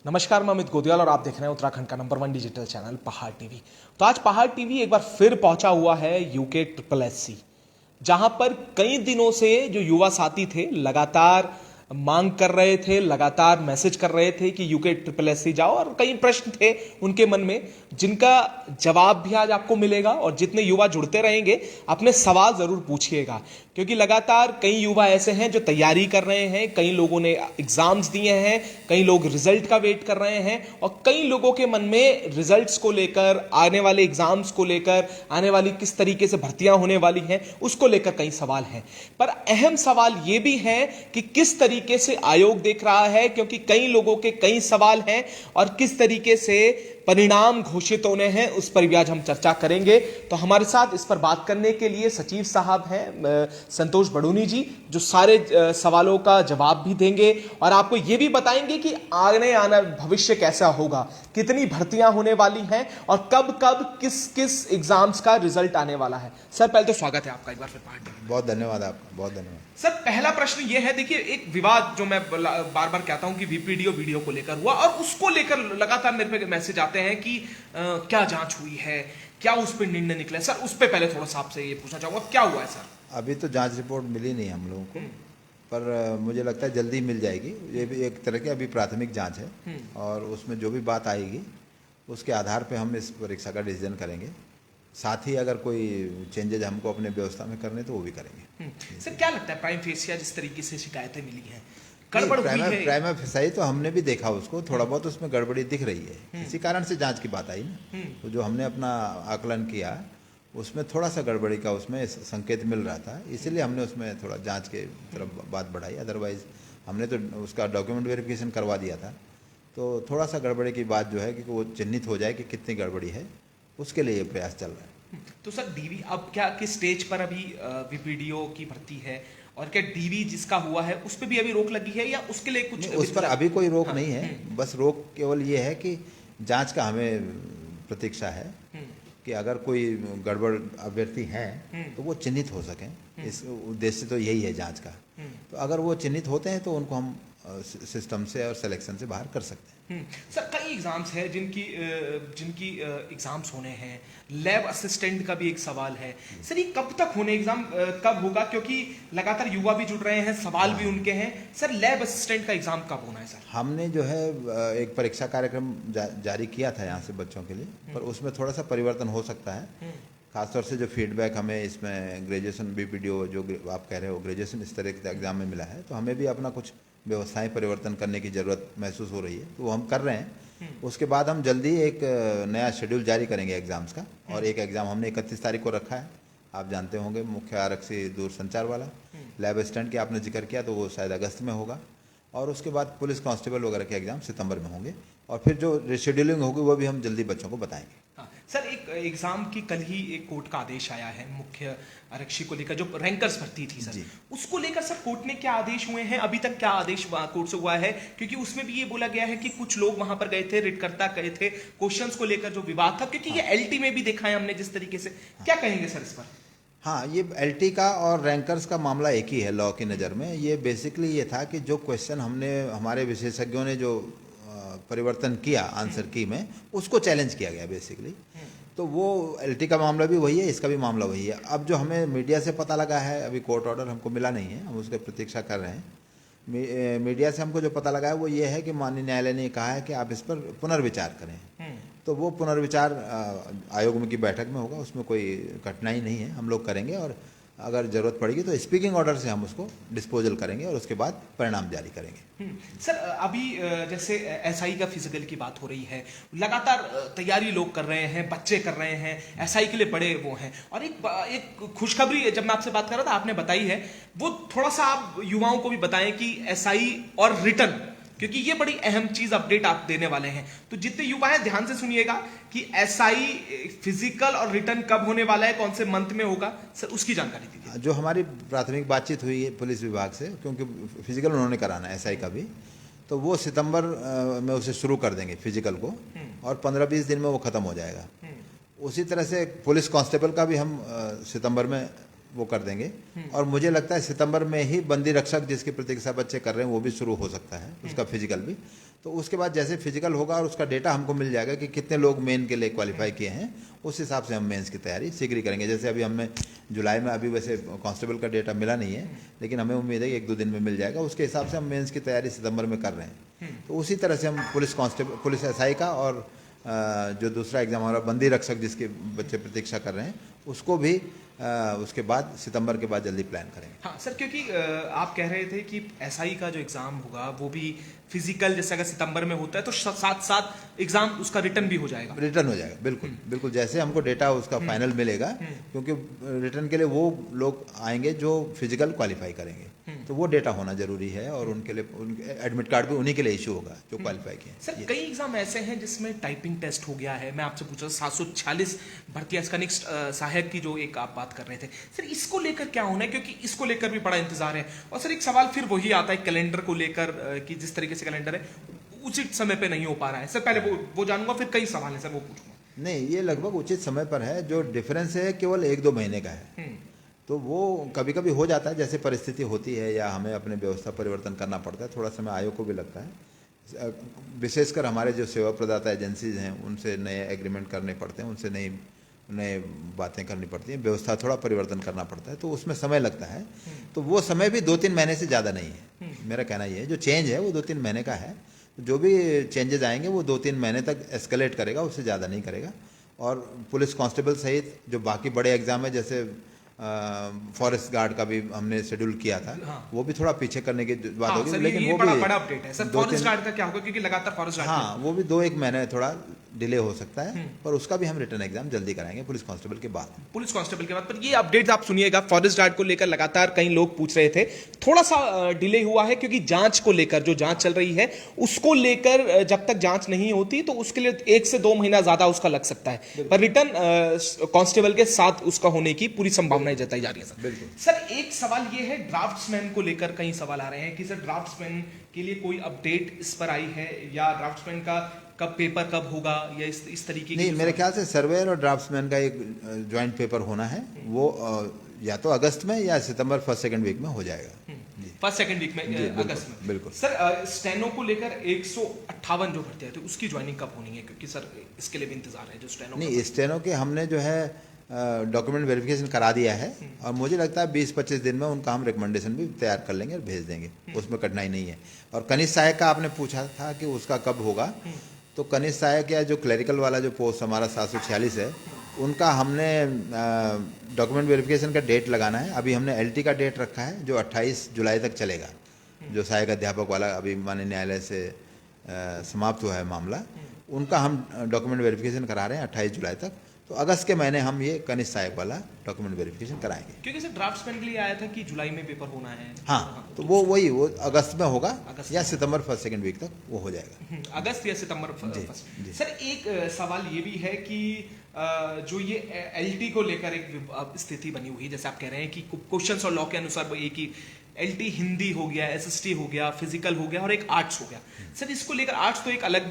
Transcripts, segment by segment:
नमस्कार, मैं अमित गोदियाल और आप देख रहे हैं उत्तराखंड का नंबर 1 डिजिटल चैनल पहाड़ टीवी। तो आज पहाड़ टीवी एक बार फिर पहुंचा हुआ है यूके SSSC, जहां पर कई दिनों से जो युवा साथी थे लगातार मांग कर रहे थे, लगातार मैसेज कर रहे थे कि यूके SSSC जाओ, और कई प्रश्न थे उनके मन में जिनका जवाब भी आज आपको मिलेगा। और जितने युवा जुड़ते रहेंगे अपने सवाल जरूर पूछिएगा, क्योंकि लगातार कई युवा ऐसे हैं जो तैयारी कर रहे हैं, कई लोगों ने एग्जाम्स दिए हैं, कई लोग रिजल्ट का वेट कर रहे हैं, और कई लोगों के मन में रिजल्ट्स को लेकर, आने वाले एग्जाम्स को लेकर, आने वाली किस तरीके से भर्तियां होने वाली हैं उसको लेकर कई सवाल हैं। पर अहम सवाल यह भी है कि किस तरीके से आयोग देख रहा है, क्योंकि कई लोगों के कई सवाल हैं, और किस तरीके से परिणाम घोषित होने हैं उस पर भी आज हम चर्चा करेंगे। तो हमारे साथ इस पर बात करने के लिए सचिव साहब हैं संतोष बड़ूनी जी, जो सारे सवालों का जवाब भी देंगे और आपको यह भी बताएंगे कि आने आना भविष्य कैसा होगा, कितनी भर्तियां होने वाली हैं और कब कब किस किस एग्जाम्स का रिजल्ट आने वाला है। सर, पहले तो स्वागत है आपका एक बार फिर पहाड़ टीवी। बहुत धन्यवाद आपका, बहुत धन्यवाद। सर, पहला प्रश्न यह है, देखिए एक विवाद जो मैं बार बार कहता हूं कि वीपीडीओ वीडियो को लेकर हुआ, और उसको लेकर लगातार मेरे पे मैसेज आते हैं कि क्या जांच हुई है, क्या उस पर निर्णय निकला है। सर, उस पर पहले थोड़ा सा आपसे ये पूछना चाहूंगा, क्या हुआ है सर? अभी तो जांच रिपोर्ट मिली नहीं हम लोगों को, पर मुझे लगता है जल्दी मिल जाएगी। ये भी एक तरह की अभी प्राथमिक जांच है, और उसमें जो भी बात आएगी उसके आधार पे हम इस परीक्षा का डिसीजन करेंगे। साथ ही अगर कोई चेंजेज हमको अपने व्यवस्था में करने तो वो भी करेंगे। सर, क्या लगता है प्राइम फेसिया जिस तरीके से शिकायतें मिली हैं, गड़बड़ हुई है? प्राइमा फेसाई तो हमने भी देखा उसको, थोड़ा बहुत उसमें गड़बड़ी दिख रही है, इसी कारण से जांच की बात आई ना। तो जो हमने अपना आकलन किया उसमें थोड़ा सा गड़बड़ी का उसमें संकेत मिल रहा था, इसीलिए हमने उसमें थोड़ा जांच के तरफ बात बढ़ाई। अदरवाइज हमने तो उसका डॉक्यूमेंट वेरिफिकेशन करवा दिया था। तो थोड़ा सा गड़बड़ी की बात जो है कि वो चिन्हित हो जाए कि कितनी गड़बड़ी है, उसके लिए ये प्रयास चल रहा है। तो सर, डीवी अब क्या किस स्टेज पर अभी वीपीडीओ की भर्ती है, और क्या डीवी जिसका हुआ है उस पर भी अभी रोक लगी है, या उसके लिए कुछ उस पर अभी कोई रोक नहीं है। बस रोक केवल ये है कि जांच का हमें प्रतीक्षा है कि अगर कोई गड़बड़ अभ्यर्थी हैं तो वो चिन्हित हो सकें। इस उद्देश्य तो यही है जांच का। तो अगर वो चिन्हित होते हैं तो उनको हम सिस्टम से और सिलेक्शन से बाहर कर सकते हैं। सर, कई एग्जाम्स हैं जिनकी एग्जाम्स होने हैं। लैब असिस्टेंट का भी एक सवाल है। सर, ये कब तक होने एग्जाम, कब होगा? क्योंकि लगातार युवा भी जुड़ रहे हैं, सवाल भी उनके हैं। सर, लैब असिस्टेंट का एग्जाम कब होना है सर? हमने जो है एक परीक्षा कार्यक्रम जारी किया था यहाँ से बच्चों के लिए, पर उसमें थोड़ा सा परिवर्तन हो सकता है। खासतौर से जो फीडबैक हमें इसमें ग्रेजुएशन बीपीडीओ जो आप कह रहे हो ग्रेजुएशन इस तरह के एग्जाम में मिला है, तो हमें भी अपना कुछ व्यवस्थाएं परिवर्तन करने की ज़रूरत महसूस हो रही है, तो वो हम कर रहे हैं। उसके बाद हम जल्दी एक नया शेड्यूल जारी करेंगे एग्ज़ाम्स का, और एक एग्ज़ाम हमने 31 तारीख को रखा है, आप जानते होंगे, मुख्य आरक्षी दूरसंचार वाला। लैब असिस्टेंट की आपने जिक्र किया तो वो शायद अगस्त में होगा, और उसके बाद पुलिस कांस्टेबल वगैरह के एग्ज़ाम सितंबर में होंगे, और फिर जो रिशेड्यूलिंग होगी वो भी हम जल्दी बच्चों को बताएंगे। हाँ, सर, एक एग्जाम की कल ही एक कोर्ट का आदेश आया है मुख्य आरक्षी को लेकर, जो रैंकर्स भर्ती थी सर, उसको लेकर सर कोर्ट ने क्या आदेश हुए हैं? अभी तक क्या आदेश कोर्ट से हुआ है? क्योंकि उसमें भी ये बोला गया है कि कुछ लोग वहां पर गए थे, रिटकर्ता गए थे, क्वेश्चंस को लेकर जो विवाद था, क्योंकि ये एलटी में भी देखा है हमने जिस तरीके से। क्या कहेंगे सर इस पर? हाँ, ये एलटी का और रैंकर्स का मामला एक ही है लॉ की नज़र में। ये बेसिकली ये था कि जो क्वेश्चन हमने हमारे विशेषज्ञों ने जो परिवर्तन किया आंसर की में, उसको चैलेंज किया गया बेसिकली। तो वो एलटी का मामला भी वही है, इसका भी मामला वही है। अब जो हमें मीडिया से पता लगा है, अभी कोर्ट ऑर्डर हमको मिला नहीं है, हम उसकी प्रतीक्षा कर रहे हैं। मीडिया से हमको जो पता लगा है वो ये है कि माननीय न्यायालय ने कहा है कि आप इस पर पुनर्विचार करें। तो वो पुनर्विचार आयोग की बैठक में होगा, उसमें कोई कठिनाई नहीं है, हम लोग करेंगे, और अगर जरूरत पड़ेगी तो स्पीकिंग ऑर्डर से हम उसको डिस्पोजल करेंगे और उसके बाद परिणाम जारी करेंगे। सर, अभी जैसे एसआई का फिजिकल की बात हो रही है, लगातार तैयारी लोग कर रहे हैं, बच्चे कर रहे हैं, एसआई के लिए बड़े वो हैं, और एक खुशखबरी जब मैं आपसे बात कर रहा था आपने बताई है, वो थोड़ा सा आप युवाओं को भी बताएं कि एसआई और रिटर्न, क्योंकि ये बड़ी अहम चीज अपडेट आप देने वाले हैं। तो जितने युवा हैं ध्यान से सुनिएगा कि एसआई फिजिकल और रिटर्न कब होने वाला है, कौन से मंथ में होगा, सर उसकी जानकारी दीजिए। जो हमारी प्राथमिक बातचीत हुई है पुलिस विभाग से, क्योंकि फिजिकल उन्होंने कराना है एसआई का भी, तो वो सितंबर में उसे शुरू कर देंगे फिजिकल को, और 15-20 दिन में वो खत्म हो जाएगा। उसी तरह से पुलिस कांस्टेबल का भी हम सितंबर में वो कर देंगे, और मुझे लगता है सितंबर में ही बंदी रक्षक जिसकी प्रतीक्षा बच्चे कर रहे हैं वो भी शुरू हो सकता है, उसका फिजिकल भी। तो उसके बाद जैसे फिजिकल होगा और उसका डेटा हमको मिल जाएगा कि कितने लोग मेन के लिए क्वालिफाई किए हैं, उस हिसाब से हम मेंस की तैयारी शीघ्र ही करेंगे। जैसे अभी हमें जुलाई में अभी वैसे कांस्टेबल का डेटा मिला नहीं है, लेकिन हमें उम्मीद है कि 1-2 दिन में मिल जाएगा। उसके हिसाब से हम मेंस की तैयारी सितंबर में कर रहे हैं। तो उसी तरह से हम पुलिस कांस्टेबल, पुलिस एसआई का और जो दूसरा एग्ज़ाम हमारा बंदी रक्षक जिसके बच्चे प्रतीक्षा कर रहे हैं, उसको भी उसके बाद सितंबर के बाद जल्दी प्लान करेंगे। हाँ सर, क्योंकि आप कह रहे थे कि एसआई का जो एग्ज़ाम होगा वो भी फिजिकल, जैसे अगर सितंबर में होता है तो साथ साथ एग्ज़ाम उसका रिटर्न भी हो जाएगा। रिटर्न हो जाएगा, बिल्कुल बिल्कुल, जैसे हमको डेटा उसका फाइनल मिलेगा, क्योंकि रिटर्न के लिए वो लोग आएंगे जो फिजिकल क्वालिफाई करेंगे, तो वो डेटा होना जरूरी है और उनके लिए उनके एडमिट कार्ड भी उन्हीं के लिए इशू होगा जो क्वालिफाई किए हैं। सर कई एग्जाम ऐसे हैं जिसमें टाइपिंग टेस्ट हो गया है। मैं आपसे पूछ रहा हूँ 746 भर्ती इसका नेक्स्ट सहायक की जो एक आप बात कर रहे थे, सर इसको लेकर क्या होना है, क्योंकि इसको लेकर भी बड़ा इंतजार है। और सर एक सवाल फिर वही आता है कैलेंडर को लेकर कि जिस तरीके से कैलेंडर है उचित समय पे नहीं हो पा रहा है। सर पहले वो जानूंगा, फिर कई सवाल है सर वो पूछूंगा। नहीं, ये लगभग उचित समय पर है। जो डिफरेंस है केवल 1-2 महीने का है, तो वो कभी कभी हो जाता है, जैसे परिस्थिति होती है या हमें अपने व्यवस्था परिवर्तन करना पड़ता है, थोड़ा समय आयोग को भी लगता है। विशेषकर हमारे जो सेवा प्रदाता एजेंसीज हैं उनसे नए एग्रीमेंट करने पड़ते हैं, उनसे नए बातें करनी पड़ती हैं, व्यवस्था थोड़ा परिवर्तन करना पड़ता है, तो उसमें समय लगता है। तो वो समय भी 2-3 महीने से ज़्यादा नहीं है। मेरा कहना ये है, जो चेंज है वो 2-3 महीने का है। जो भी चेंजेस आएंगे वो 2-3 महीने तक एस्केलेट करेगा, उससे ज़्यादा नहीं करेगा। और पुलिस कांस्टेबल सहित जो बाकी बड़े एग्जाम है, जैसे फॉरेस्ट गार्ड का भी हमने शेड्यूल किया था, हाँ। वो भी थोड़ा पीछे करने की बात हाँ, होगी, सर, लेकिन ये वो बड़ा भी बड़ा अपडेट है सर। फॉरेस्ट गार्ड का क्या होगा, क्योंकि लगातार फॉरेस्ट गार्ड हाँ, वो भी 2-1 महीने थोड़ा डिले हो सकता है, पर उसका भी हम रिटर्न एग्जाम जल्दी कराएंगे पुलिस कांस्टेबल के बाद। पुलिस कांस्टेबल के बाद। पर ये अपडेट आप सुनिएगा, फॉरेस्ट गार्ड को लेकर लगातार कई लोग पूछ रहे थे, थोड़ा सा डिले हुआ है क्योंकि जांच को लेकर, जो जांच चल रही है उसको लेकर जब तक जांच नहीं होती तो उसके लिए 1 से 2 महीना ज्यादा उसका लग सकता है। पर रिटर्न कांस्टेबल के साथ उसका होने की पूरी संभावनाएं जताई जा रही है सर। बिल्कुल सर एक सवाल ये है, ड्राफ्ट्समैन को लेकर कई सवाल आ रहे हैं कि सर ड्राफ्ट्समैन के लिए कोई अपडेट इस पर आई है, या ड्राफ्ट्समैन का कब पेपर कब होगा, या इस तरीके की? नहीं, मेरे ख्याल से सर्वेयर और ड्राफ्ट्समैन का एक ज्वाइंट पेपर होना है, वो या तो अगस्त में या सितंबर 1st-2nd वीक में हो जाएगा। 1st-2nd वीक में, अगस्त में। बिल्कुल। सर स्टेनो को लेकर 158 जो भर्ती थी उसकी ज्वाइनिंग कब होनी है, क्योंकि सर इसके लिए भी इंतजार है जो स्टेनो। नहीं, स्टेनो के हमने जो है डॉक्यूमेंट वेरिफिकेशन करा दिया है, और मुझे लगता है 20-25 दिन में उनका हम रिकमेंडेशन भी तैयार कर लेंगे और भेज देंगे, उसमें कठिनाई नहीं है। और कनिष्ठ सहायक का आपने पूछा था कि उसका कब होगा, तो कनिष्ठ सहायक या जो क्लरिकल वाला जो पोस्ट हमारा 746 है, उनका हमने डॉक्यूमेंट वेरिफिकेशन का डेट लगाना है। अभी हमने एलटी का डेट रखा है जो 28 जुलाई तक चलेगा। जो सहायक अध्यापक वाला अभी माननीय न्यायालय से समाप्त हुआ है मामला, उनका हम डॉक्यूमेंट वेरिफिकेशन करा रहे हैं 28 जुलाई तक। तो अगस्त के महीने हम ये कनिष्ठ सहायक वाला डॉक्यूमेंट वेरिफिकेशन कराएंगे, क्योंकि सर ड्राफ्ट्समैन के लिए आया था कि जुलाई में पेपर होना है। हाँ, तो वो अगस्त में होगा, या सितंबर 1st-2nd वीक तक वो हो जाएगा। अगस्त या सितंबर फर्स्ट। सर एक सवाल ये भी है कि जो ये एलटी को लेकर एक स्थिति बनी हुई, जैसे आप कह रहे हैं कि क्वेश्चंस और लॉ के अनुसार वो एक ही एलटी हिंदी हो गया, एसएसटी हो गया, फिजिकल हो गया और एक आर्ट्स हो गया। सर इसको लेकर आर्ट्स तो एक अलग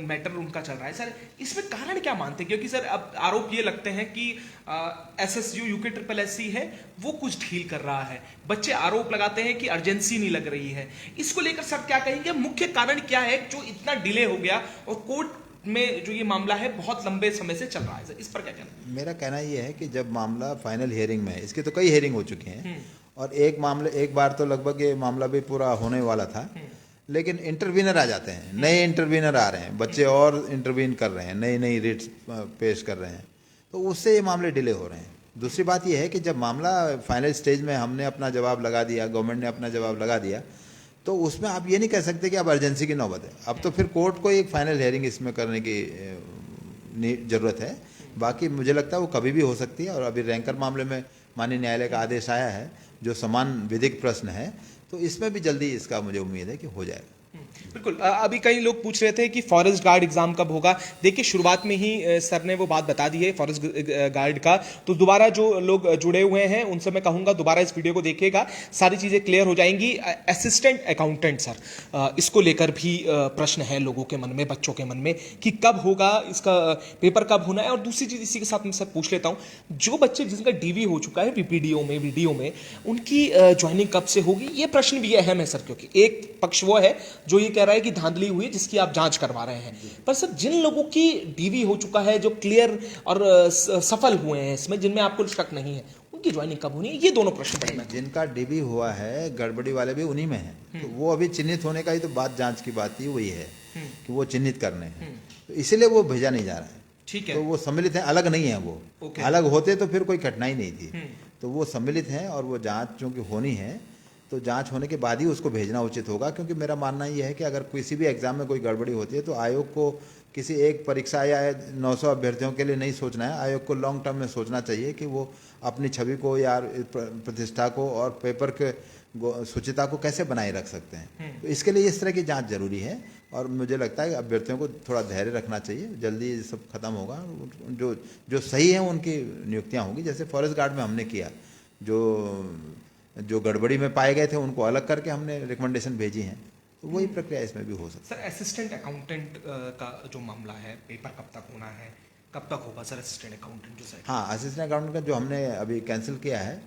मैटर उनका चल रहा है। सर इसमें कारण क्या मानते हैं, क्योंकि सर अब आरोप ये लगते हैं कि एसएसयू यूके SSSC है वो कुछ ढील कर रहा है, बच्चे आरोप लगाते हैं कि अर्जेंसी नहीं लग रही है। इसको लेकर सर क्या कहेंगे, मुख्य कारण क्या है जो इतना डिले हो गया और कोर्ट में जो ये मामला है बहुत लंबे समय से चल रहा है? सर इस पर क्या कहना? मेरा कहना ये है कि जब मामला फाइनल हियरिंग में है, इसके तो कई हियरिंग हो चुके हैं, और एक बार तो लगभग ये मामला भी पूरा होने वाला था, लेकिन इंटरवीनर आ जाते हैं, नए इंटरवीनर आ रहे हैं, बच्चे और इंटरवीन कर रहे हैं, नई रिट्स पेश कर रहे हैं, तो उससे ये मामले डिले हो रहे हैं। दूसरी बात ये है कि जब मामला फाइनल स्टेज में हमने अपना जवाब लगा दिया, गवर्नमेंट ने अपना जवाब लगा दिया, तो उसमें आप ये नहीं कह सकते कि अब अर्जेंसी की नौबत है। अब तो फिर कोर्ट को एक फाइनल हियरिंग इसमें करने की ज़रूरत है। बाकी मुझे लगता है वो कभी भी हो सकती है, और अभी रैंकर मामले में माननीय न्यायालय का आदेश आया है जो समान विधिक प्रश्न है, तो इसमें भी जल्दी इसका मुझे उम्मीद है कि हो जाएगा। बिल्कुल। अभी कई लोग पूछ रहे थे कि फॉरेस्ट गार्ड एग्जाम कब होगा। देखिए शुरुआत में ही सर ने वो बात बता दी है फॉरेस्ट गार्ड का, तो दोबारा जो लोग जुड़े हुए हैं उनसे मैं कहूंगा दोबारा इस वीडियो को देखिएगा, सारी चीजें क्लियर हो जाएंगी। असिस्टेंट अकाउंटेंट सर, इसको लेकर भी प्रश्न है लोगों के मन में, बच्चों के मन में कि कब होगा, इसका पेपर कब होना है। और दूसरी चीज इसी के साथ मैं सर पूछ लेता हूँ, जो बच्चे जिनका डीवी हो चुका है पीपीडीओ में, वीडियो में, उनकी ज्वाइनिंग कब से होगी, ये प्रश्न भी अहम है सर, क्योंकि एक पक्ष वो है जो ये कह रहा है कि धांधली हुई है जिसकी आप जांच करवा रहे हैं। पर सर जिन लोगों की डीवी हो चुका है, जो क्लियर और सफल हुए हैं इसमें, जिनमें आपको शक नहीं है, उनकी ज्वाइनिंग कब होनी है? ये दोनों प्रश्न बड़े महत्वपूर्ण जिनका डीबी हुआ है, गड़बड़ी वाले भी उन्हीं में हैं। तो वो अभी चिन्हित होने का ही तो बात, जांच की बात ही वही है कि वो चिन्हित करने हैं, तो इसीलिए वो भेजा नहीं जा रहा है। ठीक है। तो वो सम्मिलित हैं, अलग नहीं है वो। ओके। अलग होते तो फिर कोई कठिनाई नहीं थी। तो वो सम्मिलित हैं और वो जांच चूंकि होनी है, तो जांच होने के बाद ही उसको भेजना उचित होगा। क्योंकि मेरा मानना ये है कि अगर किसी भी एग्जाम में कोई गड़बड़ी होती है तो आयोग को किसी एक परीक्षा या 900 अभ्यर्थियों के लिए नहीं सोचना है। आयोग को लॉन्ग टर्म में सोचना चाहिए कि वो अपनी छवि को या प्रतिष्ठा को और पेपर के शुचिता को कैसे बनाए रख सकते हैं। तो इसके लिए इस तरह की जांच जरूरी है और मुझे लगता है कि अभ्यर्थियों को थोड़ा धैर्य रखना चाहिए। जल्दी ये सब खत्म होगा। जो जो सही है उनकी नियुक्तियां होंगी। जैसे फॉरेस्ट गार्ड में हमने किया, जो गड़बड़ी में पाए गए थे उनको अलग करके हमने रिकमेंडेशन भेजी हैं। तो वही प्रक्रिया इसमें भी हो सकती है। सर असिस्टेंट अकाउंटेंट का जो मामला है, पेपर कब तक होना है, कब तक होगा सर असिस्टेंट अकाउंटेंट जो साइड? हाँ, असिस्टेंट अकाउंटेंट का जो हमने अभी कैंसिल किया है,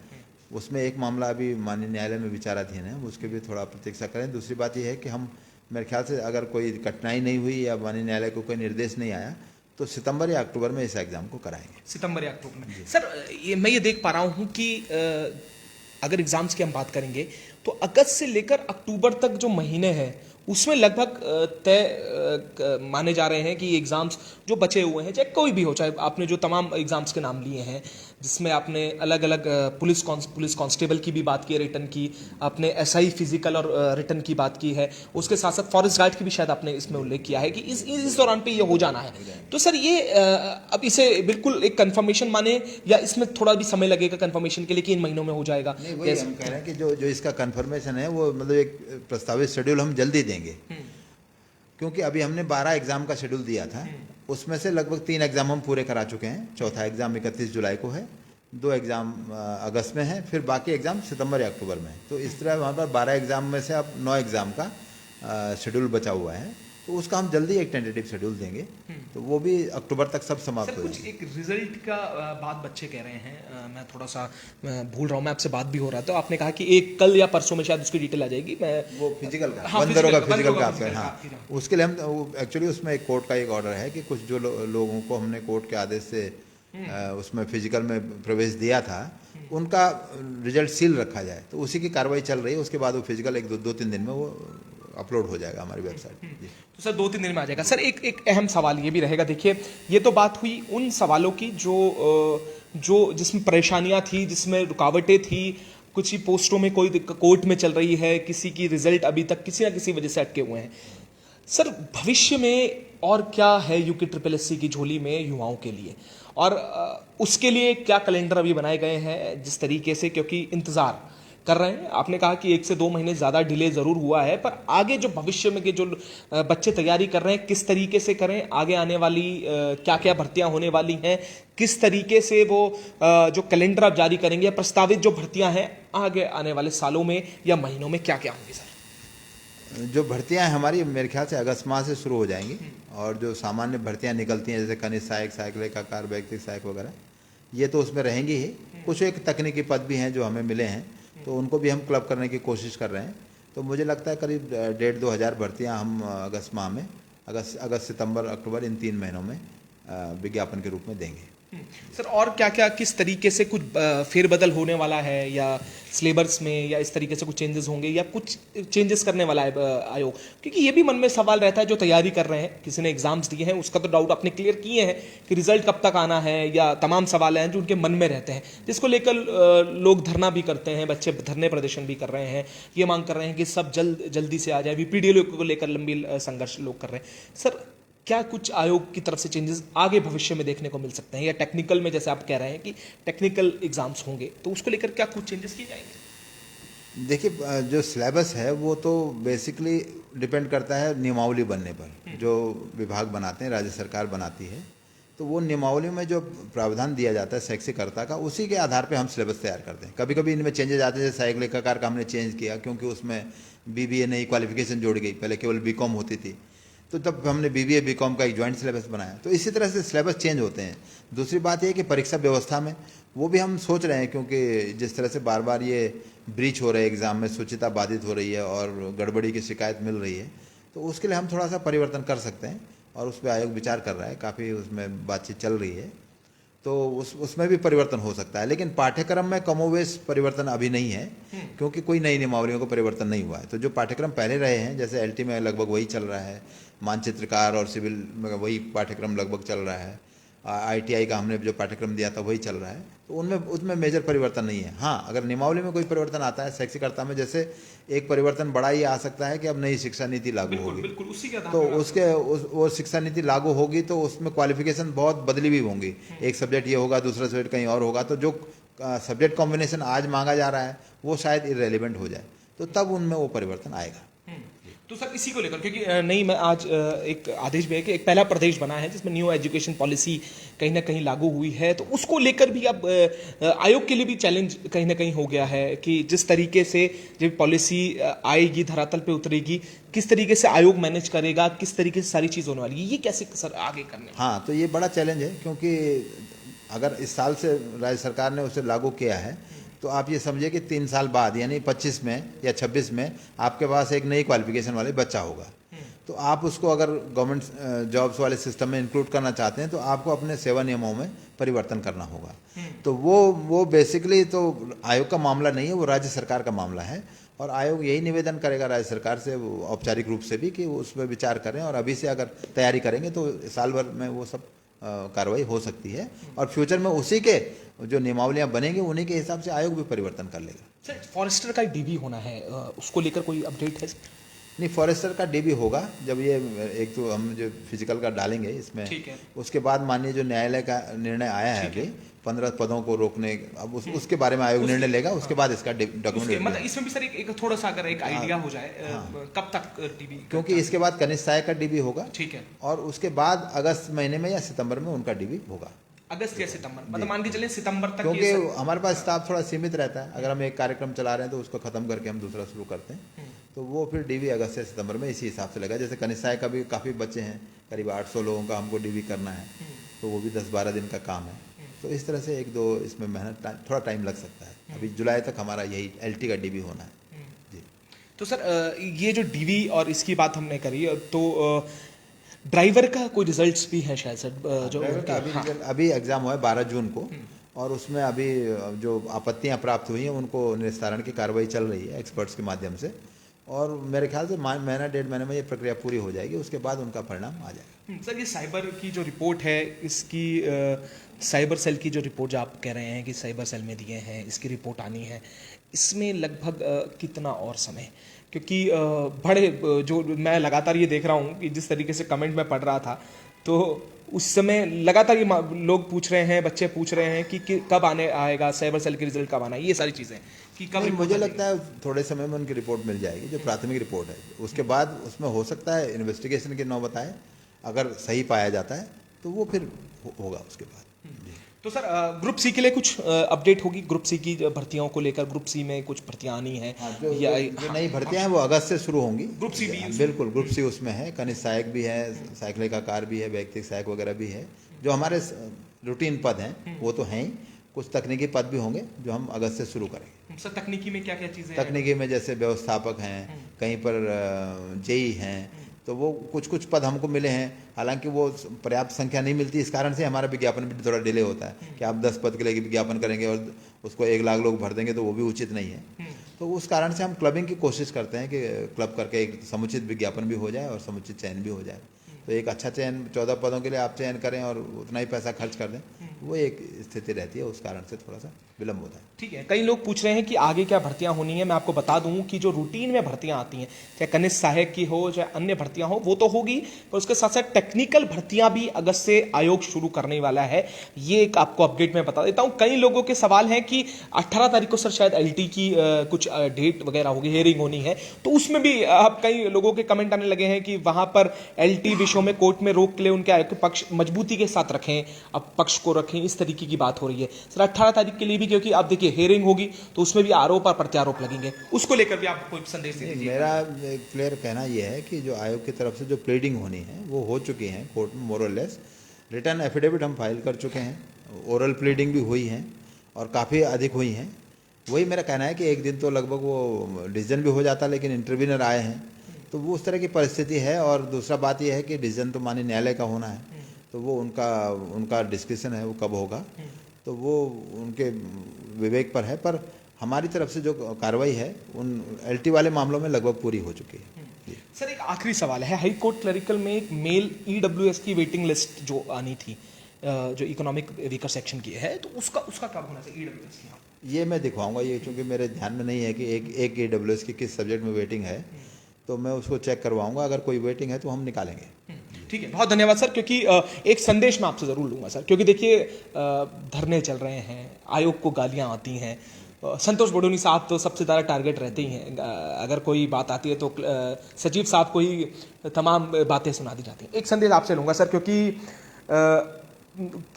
उसमें एक मामला अभी माननीय न्यायालय में विचाराधीन है, उसके भी थोड़ा प्रतीक्षा करें। दूसरी बात यह है कि हम, मेरे ख्याल से अगर कोई कठिनाई नहीं हुई या माननीय न्यायालय को कोई निर्देश नहीं आया तो सितंबर या अक्टूबर में इस एग्जाम को कराएंगे। सितंबर या अक्टूबर में। सर मैं ये देख पा रहा हूँ कि अगर एग्जाम्स की हम बात करेंगे तो अगस्त से लेकर अक्टूबर तक जो महीने हैं उसमें लगभग तय माने जा रहे हैं कि एग्जाम्स जो बचे हुए हैं, चाहे कोई भी हो, चाहे आपने जो तमाम एग्जाम्स के नाम लिए हैं, जिसमें आपने अलग अलग पुलिस कांस्टेबल की भी बात की है, रिटर्न की, आपने एसआई फिजिकल और रिटर्न की बात की है, उसके साथ साथ फॉरेस्ट गार्ड की भी शायद आपने इसमें उल्लेख किया है कि इस दौरान पे ये हो जाना है। तो सर ये अब इसे बिल्कुल एक कंफर्मेशन माने या इसमें थोड़ा भी समय लगेगा कंफर्मेशन के लिए कि इन महीनों में हो जाएगा? नहीं, वही हम कह रहे हैं कि जो इसका कंफर्मेशन है वो मतलब एक प्रस्तावित शेड्यूल हम जल्दी देंगे। क्योंकि अभी हमने 12 एग्जाम का शेड्यूल दिया था, उसमें से लगभग 3 एग्जाम हम पूरे करा चुके हैं। चौथा एग्जाम 31 जुलाई को है, 2 एग्जाम अगस्त में है, फिर बाकी एग्जाम सितंबर या अक्टूबर में है। तो इस तरह वहाँ पर 12 एग्जाम में से अब 9 एग्जाम का शेड्यूल बचा हुआ है, तो उसका हम जल्दी एक टेंटेटिव शेड्यूल देंगे। तो वो भी अक्टूबर तक सब समाप्त हो कुछ जाएगा। एक रिजल्ट का बात बच्चे कह रहे हैं, मैं थोड़ा सा भूल रहा हूँ, मैं आपसे बात भी हो रहा था, तो आपने कहा कि एक कल या परसों में शायद उसकी डिटेल आ जाएगी। मैं वो फिजिकल का, हाँ, बंदरों का फिजिकल फिजिकल का फिजिकल आपका, का हाँ, आपकी, उसके लिए हम एक्चुअली उसमें एक कोर्ट का एक ऑर्डर है कि कुछ जो लोगों को हमने कोर्ट के आदेश से उसमें फिजिकल में प्रवेश दिया था, उनका रिजल्ट सील रखा जाए। तो उसी की कार्रवाई चल रही है। उसके बाद वो फिजिकल एक 2-3 दिन में वो अपलोड हो जाएगा हमारी वेबसाइट। तो सर 2-3 दिन में आ जाएगा। सर एक अहम सवाल ये भी रहेगा, देखिए ये तो बात हुई उन सवालों की जो जिसमें परेशानियां थी, जिसमें रुकावटें थी, कुछ ही पोस्टों में कोई कोर्ट में चल रही है, किसी की रिजल्ट अभी तक किसी ना किसी वजह से अटके हुए हैं। सर भविष्य में और क्या है यूके SSS की झोली में युवाओं के लिए, और उसके लिए क्या कैलेंडर अभी बनाए गए हैं जिस तरीके से, क्योंकि इंतजार कर रहे हैं, आपने कहा कि 1 से 2 महीने ज़्यादा डिले ज़रूर हुआ है, पर आगे जो भविष्य में के जो बच्चे तैयारी कर रहे हैं किस तरीके से करें, आगे आने वाली क्या क्या भर्तियां होने वाली हैं, किस तरीके से वो जो कैलेंडर आप जारी करेंगे, प्रस्तावित जो भर्तियां हैं आगे आने वाले सालों में या महीनों में क्या क्या होंगी? सर जो भर्तियां हमारी मेरे ख्याल से अगस्त माह से शुरू हो जाएंगी, और जो सामान्य भर्तियां निकलती हैं जैसे खनिज सहायक, सहायक लेखाकार, वैयक्तिक सहायक वगैरह, ये तो उसमें रहेंगी ही। कुछ एक तकनीकी पद भी हैं जो हमें मिले हैं, तो उनको भी हम क्लब करने की कोशिश कर रहे हैं। तो मुझे लगता है करीब 1,500-2 हज़ार भर्तियाँ हम अगस्त माह में, अगस्त सितंबर अक्टूबर इन 3 महीनों में विज्ञापन के रूप में देंगे। सर और क्या क्या किस तरीके से कुछ फेरबदल होने वाला है, या सिलेबस में या इस तरीके से कुछ चेंजेस होंगे, या कुछ चेंजेस करने वाला है आयोग? क्योंकि ये भी मन में सवाल रहता है जो तैयारी कर रहे हैं, किसी ने एग्जाम्स दिए हैं, उसका तो डाउट आपने क्लियर किए हैं कि रिजल्ट कब तक आना है, या तमाम सवाल हैं जो उनके मन में रहते हैं, जिसको लेकर लोग धरना भी करते हैं, बच्चे धरने प्रदर्शन भी कर रहे हैं, ये मांग कर रहे हैं कि सब जल्दी से आ जाए, VPDL को लेकर लंबी संघर्ष लोग कर रहे हैं। सर क्या कुछ आयोग की तरफ से चेंजेस आगे भविष्य में देखने को मिल सकते हैं, या टेक्निकल में जैसे आप कह रहे हैं कि टेक्निकल एग्जाम्स होंगे, तो उसको लेकर क्या कुछ चेंजेस किए जाएंगे? देखिए, जो सिलेबस है वो तो बेसिकली डिपेंड करता है नियमावली बनने पर, जो विभाग बनाते हैं, राज्य सरकार बनाती है। तो वो नियमावली में जो प्रावधान दिया जाता है शैक्षिककर्ता का, उसी के आधार पे हम सिलेबस तैयार करते हैं। कभी कभी इनमें चेंजेस आते हैं, जैसे सहायक लेखाकार का हमने चेंज किया क्योंकि उसमें BBA नई क्वालिफिकेशन जोड़ी गई, पहले केवल BCom होती थी, तो तब हमने BBA BCom का एक ज्वाइंट सिलेबस बनाया। तो इसी तरह से सिलेबस चेंज होते हैं। दूसरी बात यह कि परीक्षा व्यवस्था में वो भी हम सोच रहे हैं, क्योंकि जिस तरह से बार बार ये ब्रीच हो रहे हैं एग्ज़ाम में, शुचिता बाधित हो रही है और गड़बड़ी की शिकायत मिल रही है, तो उसके लिए हम थोड़ा सा परिवर्तन कर सकते हैं और उस पर आयोग विचार कर रहा है, काफ़ी उसमें बातचीत चल रही है, तो उसमें भी परिवर्तन हो सकता है। लेकिन पाठ्यक्रम में कमोवेश परिवर्तन अभी नहीं है, क्योंकि कोई नई नियमावलियों को परिवर्तन नहीं हुआ है। तो जो पाठ्यक्रम पहले रहे हैं, जैसे एलटी में लगभग वही चल रहा है, मानचित्रकार और सिविल में वही पाठ्यक्रम लगभग चल रहा है, आईटीआई का हमने जो पाठ्यक्रम दिया था वही चल रहा है, तो उसमें मेजर परिवर्तन नहीं है। हाँ, अगर नियमावली में कोई परिवर्तन आता है शैक्षिकता में, जैसे एक परिवर्तन बड़ा ये आ सकता है कि अब नई शिक्षा नीति लागू होगी, बिल्कुल उसी के तो वो शिक्षा नीति लागू होगी तो उसमें क्वालिफिकेशन बहुत बदली भी होंगी। एक सब्जेक्ट ये होगा, दूसरा सब्जेक्ट कहीं और होगा, तो जो सब्जेक्ट कॉम्बिनेशन आज मांगा जा रहा है वो शायद इररेलेवेंट हो जाए, तो तब उनमें वो परिवर्तन आएगा। तो सर इसी को लेकर, क्योंकि नहीं, मैं आज एक आदेश भी है कि एक पहला प्रदेश बना है जिसमें न्यू एजुकेशन पॉलिसी कहीं ना कहीं लागू हुई है, तो उसको लेकर भी अब आयोग के लिए भी चैलेंज कहीं ना कहीं हो गया है कि जिस तरीके से जब पॉलिसी आएगी, धरातल पे उतरेगी, किस तरीके से आयोग मैनेज करेगा, किस तरीके से सारी चीज़ होने वाली है, ये कैसे सर आगे करने। हाँ, तो ये बड़ा चैलेंज है, क्योंकि अगर इस साल से राज्य सरकार ने उसे लागू किया है, तो आप ये समझिए कि 3 साल बाद यानी 25 में या 26 में आपके पास एक नई क्वालिफिकेशन वाले बच्चा होगा। तो आप उसको अगर गवर्नमेंट जॉब्स वाले सिस्टम में इंक्लूड करना चाहते हैं, तो आपको अपने सेवा नियमों में परिवर्तन करना होगा। तो वो बेसिकली तो आयोग का मामला नहीं है, वो राज्य सरकार का मामला है, और आयोग यही निवेदन करेगा राज्य सरकार से औपचारिक रूप से भी कि वो उस पर विचार करें, और अभी से अगर तैयारी करेंगे तो साल भर में वो सब कार्रवाई हो सकती है, और फ्यूचर में उसी के जो नियमावलियां बनेंगी उन्हीं के हिसाब से आयोग भी परिवर्तन कर लेगा। सर फॉरेस्टर का डीबी होना है, उसको लेकर कोई अपडेट है? नहीं, फॉरेस्टर का डीबी होगा जब ये एक तो हम जो फिजिकल का डालेंगे इसमें, उसके बाद माननीय जो न्यायालय का निर्णय आया है अभी 15 पदों को रोकने, अब उसके बारे में आयोग निर्णय लेगा, उसके बाद इसका डॉक्यूमेंट, मतलब इसमें भी सर एक थोड़ा सा अगर एक आइडिया हो जाए, कब तक डीबी, क्योंकि इसके बाद कनिष्ठ सहायक का डीबी होगा, ठीक है, और उसके बाद अगस्त महीने में या सितंबर में उनका डीबी होगा। अगस्त या सितंबर, मतलब मान के चलें सितंबर तक, क्योंकि हमारे पास स्टाफ थोड़ा सीमित रहता है, अगर हम एक कार्यक्रम चला रहे हैं तो उसको खत्म करके हम दूसरा शुरू करते हैं, तो वो फिर डीवी अगस्त से सितंबर में इसी हिसाब से लगा। जैसे कनिष्ठ सहायक का भी काफ़ी बच्चे हैं, करीब 800 लोगों का हमको डीवी करना है, तो वो भी 10-12 दिन का काम है, तो इस तरह से 1-2 इसमें मेहनत थोड़ा टाइम लग सकता है। अभी जुलाई तक हमारा यही एलटी का डीवी होना है जी। तो सर ये जो डीवी और इसकी बात हमने करी, तो ड्राइवर का कोई रिजल्ट्स भी है शायद सर, जो अभी एग्जाम हुआ है 12 जून को, और उसमें अभी जो आपत्तियां प्राप्त हुई हैं उनको निस्तारण की कार्रवाई चल रही है एक्सपर्ट्स के माध्यम से, और मेरे ख्याल से महीना 1.5 महीने में ये प्रक्रिया पूरी हो जाएगी, उसके बाद उनका परिणाम आ जाएगा। सर ये साइबर की जो रिपोर्ट है, इसकी साइबर सेल की जो रिपोर्ट जो आप कह रहे हैं कि साइबर सेल में दिए हैं, इसकी रिपोर्ट आनी है, इसमें लगभग कितना और समय, क्योंकि बड़े जो मैं लगातार ये देख रहा हूँ कि जिस तरीके से कमेंट में पढ़ रहा था, तो उस समय लगातार ये लोग पूछ रहे हैं, बच्चे पूछ रहे हैं कि कब आएगा साइबर सेल की रिजल्ट, कब आना है, ये सारी चीज़ें कि कब। मुझे लगता है थोड़े समय में उनकी रिपोर्ट मिल जाएगी, जो प्राथमिक रिपोर्ट है, उसके बाद उसमें हो सकता है इन्वेस्टिगेशन की नौबत आए, अगर सही पाया जाता है तो वो फिर होगा उसके बाद। तो सर ग्रुप सी के लिए कुछ अपडेट होगी, ग्रुप सी की भर्तियों को लेकर, ग्रुप सी में कुछ भर्तियां आनी है, जो नई भर्तियां हैं वो अगस्त से शुरू होंगी। ग्रुप सी भी, बिल्कुल ग्रुप सी उसमें है, कनिष्ठ सहायक भी है, साइकिल का कार भी है, व्यक्तिगत सहायक वगैरह भी है, जो हमारे रूटीन पद हैं वो तो हैं ही, कुछ तकनीकी पद भी होंगे जो हम अगस्त से शुरू करेंगे। सर तकनीकी में क्या क्या चीज़ें? तकनीकी में जैसे व्यवस्थापक हैं, कहीं पर जेई हैं, तो वो कुछ पद हमको मिले हैं, हालांकि वो पर्याप्त संख्या नहीं मिलती, इस कारण से हमारा विज्ञापन भी थोड़ा डिले होता है कि आप 10 पद के लिए विज्ञापन करेंगे और उसको 1 लाख लोग भर देंगे, तो वो भी उचित नहीं है। तो उस कारण से हम क्लबिंग की कोशिश करते हैं कि क्लब करके एक समुचित विज्ञापन भी हो जाए और समुचित चयन भी हो जाए। तो एक अच्छा चयन 14 पदों के लिए आप चयन करें और उतना ही पैसा खर्च कर दें, वो एक स्थिति रहती है, उस कारण से थोड़ा सा विलम्ब होता है। ठीक है, कई लोग पूछ रहे हैं कि आगे क्या भर्तियां होनी है। मैं आपको बता दूं कि जो रूटीन में भर्तियां आती हैं, चाहे कनिष्ठ सहायक की हो चाहे अन्य भर्तियां हो, वो तो होगी, पर उसके साथ साथ टेक्निकल भर्तियां भी अगस्त से आयोग शुरू करने वाला है। ये एक आपको अपडेट मैं बता देता हूं। कई लोगों के सवाल हैं कि 18 तारीख को सर शायद एलटी की कुछ डेट वगैरह होगी, हियरिंग होनी है, तो उसमें भी अब कई लोगों के कमेंट आने लगे हैं कि वहां पर एलटी विषयों में कोर्ट में रोक के लिए उनके आयोग के पक्ष मजबूती के साथ रखें, अब पक्ष को रखें, इस तरीके की बात हो रही है सर 18 तारीख के लिए भी, क्योंकि आप देखिए हियरिंग होगी तो उसमें भी आरोप और प्रत्यारोप लगेंगे, उसको लेकर भी आप कोई संदेश दे दीजिए। मेरा क्लियर कहना यह है कि जो आयोग की तरफ से जो प्लीडिंग होनी है वो हो चुकी है कोर्ट में, मोर और लेस रिटर्न एफिडेविट हम फाइल कर चुके हैं, ओरल प्लीडिंग भी हुई है और काफ़ी अधिक हुई हैं। वही मेरा कहना है कि एक दिन तो लगभग वो डिसीजन भी हो जाता, लेकिन इंटरव्यूनर आए हैं तो वो उस तरह की परिस्थिति है। और दूसरा बात यह है कि डिसीजन तो माननीय न्यायालय का होना है, तो वो उनका डिस्कशन है, वो कब होगा तो वो उनके विवेक पर है। पर हमारी तरफ से जो कार्रवाई है उन एलटी वाले मामलों में लगभग पूरी हो चुकी है। जी। सर एक आखिरी सवाल है, हाई कोर्ट क्लरिकल में एक मेल ईडब्ल्यूएस की वेटिंग लिस्ट जो आनी थी, जो इकोनॉमिक वीकर सेक्शन की है, तो उसका कब होना चाहिए ईडब्ल्यूएस की? हाँ, ये मैं दिखवाऊंगा, ये चूंकि मेरे ध्यान में नहीं है कि एक AWS की किस सब्जेक्ट में वेटिंग है, तो मैं उसको चेक करवाऊंगा। अगर कोई वेटिंग है तो हम निकालेंगे। ठीक है, बहुत धन्यवाद सर। क्योंकि एक संदेश मैं आपसे जरूर लूंगा सर, क्योंकि देखिए धरने चल रहे हैं, आयोग को गालियां आती हैं, संतोष बडोनी साहब तो सबसे ज़्यादा टारगेट रहते ही हैं। अगर कोई बात आती है तो सचिव साहब को ही तमाम बातें सुना दी जाती हैं। एक संदेश आपसे लूंगा सर, क्योंकि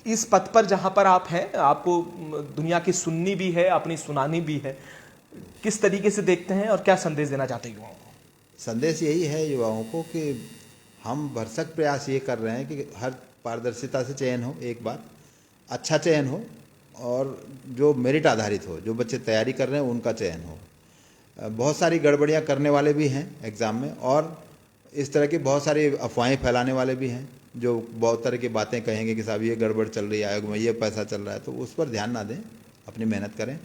इस पद पर जहां पर आप हैं, आपको दुनिया की सुननी भी है, अपनी सुनानी भी है। किस तरीके से देखते हैं और क्या संदेश देना चाहते हैं युवाओं को? संदेश यही है युवाओं को कि हम भरसक प्रयास ये कर रहे हैं कि हर पारदर्शिता से चयन हो, एक बार अच्छा चयन हो, और जो मेरिट आधारित हो, जो बच्चे तैयारी कर रहे हैं उनका चयन हो। बहुत सारी गड़बड़ियां करने वाले भी हैं एग्ज़ाम में, और इस तरह की बहुत सारी अफवाहें फैलाने वाले भी हैं जो बहुत तरह की बातें कहेंगे कि साहब ये गड़बड़ चल रही है, आयोग में ये पैसा चल रहा है। तो उस पर ध्यान ना दें, अपनी मेहनत करें।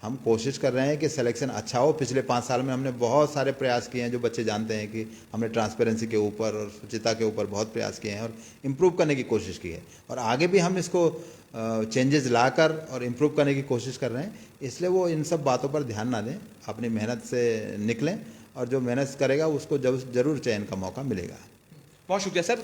हम कोशिश कर रहे हैं कि सिलेक्शन अच्छा हो। पिछले 5 साल में हमने बहुत सारे प्रयास किए हैं, जो बच्चे जानते हैं कि हमने ट्रांसपेरेंसी के ऊपर और शुचिता के ऊपर बहुत प्रयास किए हैं और इम्प्रूव करने की कोशिश की है, और आगे भी हम इसको चेंजेस लाकर और इम्प्रूव करने की कोशिश कर रहे हैं। इसलिए वो इन सब बातों पर ध्यान ना दें, अपनी मेहनत से निकलें, और जो मेहनत करेगा उसको जरूर चयन का मौका मिलेगा। बहुत शुक्रिया सर।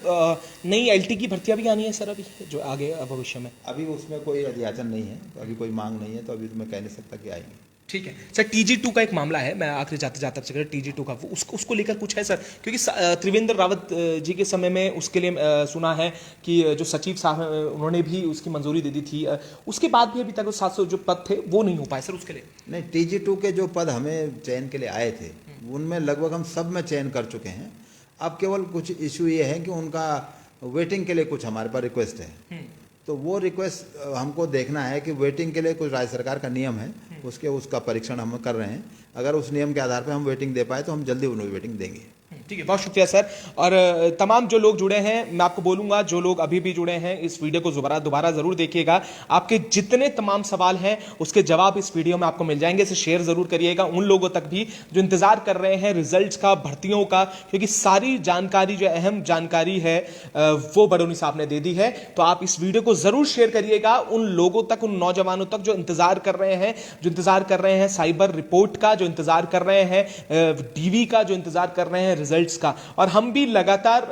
नई एलटी की भर्तियां भी आनी है सर अभी, जो आगे भविष्य में? अभी उसमें कोई अध्याचन नहीं है, तो अभी कोई मांग नहीं है, तो अभी तो मैं कह नहीं सकता कि आएंगे। ठीक है सर। TG2 का एक मामला है, मैं आखिरी जाते जाते आपसे TG2 का उसको लेकर कुछ है सर? क्योंकि त्रिवेंद्र रावत जी के समय में उसके लिए सुना है कि जो सचिव साहब हैं उन्होंने भी उसकी मंजूरी दे दी थी, उसके बाद भी अभी तक 700 जो पद थे वो नहीं हो पाए सर उसके लिए। नहीं, TG2 के जो पद हमें चयन के लिए आए थे उनमें लगभग हम सब में चयन कर चुके हैं। अब केवल कुछ इशू ये है कि उनका वेटिंग के लिए कुछ हमारे पास रिक्वेस्ट है, तो वो रिक्वेस्ट हमको देखना है कि वेटिंग के लिए कुछ राज्य सरकार का नियम है, उसका परीक्षण हम कर रहे हैं। अगर उस नियम के आधार पर हम वेटिंग दे पाए तो हम जल्दी उन्हें वेटिंग देंगे। ठीक है, बहुत शुक्रिया सर। और तमाम जो लोग जुड़े हैं, मैं आपको बोलूंगा, जो लोग अभी भी जुड़े हैं इस वीडियो को दोबारा जरूर देखिएगा। आपके जितने तमाम सवाल हैं उसके जवाब इस वीडियो में आपको मिल जाएंगे। इसे शेयर जरूर करिएगा उन लोगों तक भी जो इंतजार कर रहे हैं रिजल्ट्स का, भर्तियों का, क्योंकि सारी जानकारी जो अहम जानकारी है वो बडोनी साहब ने दे दी है। तो आप इस वीडियो को जरूर शेयर करिएगा उन लोगों तक, उन नौजवानों तक जो इंतजार कर रहे हैं, साइबर रिपोर्ट का जो इंतजार कर रहे हैं, डीवी का जो इंतजार कर रहे हैं, रिजल्ट्स का। और हम भी लगातार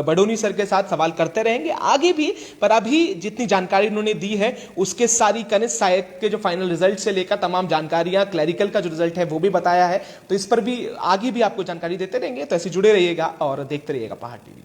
बडोनी सर के साथ सवाल करते रहेंगे आगे भी। पर अभी जितनी जानकारी उन्होंने दी है उसके सारी कनिष्ठ सहायक के जो फाइनल रिजल्ट से लेकर तमाम जानकारियां, क्लरिकल का जो रिजल्ट है वो भी बताया है। तो इस पर भी आगे भी आपको जानकारी देते रहेंगे। तो ऐसे जुड़े रहिएगा और देखते रहिएगा पहाड़ टीवी।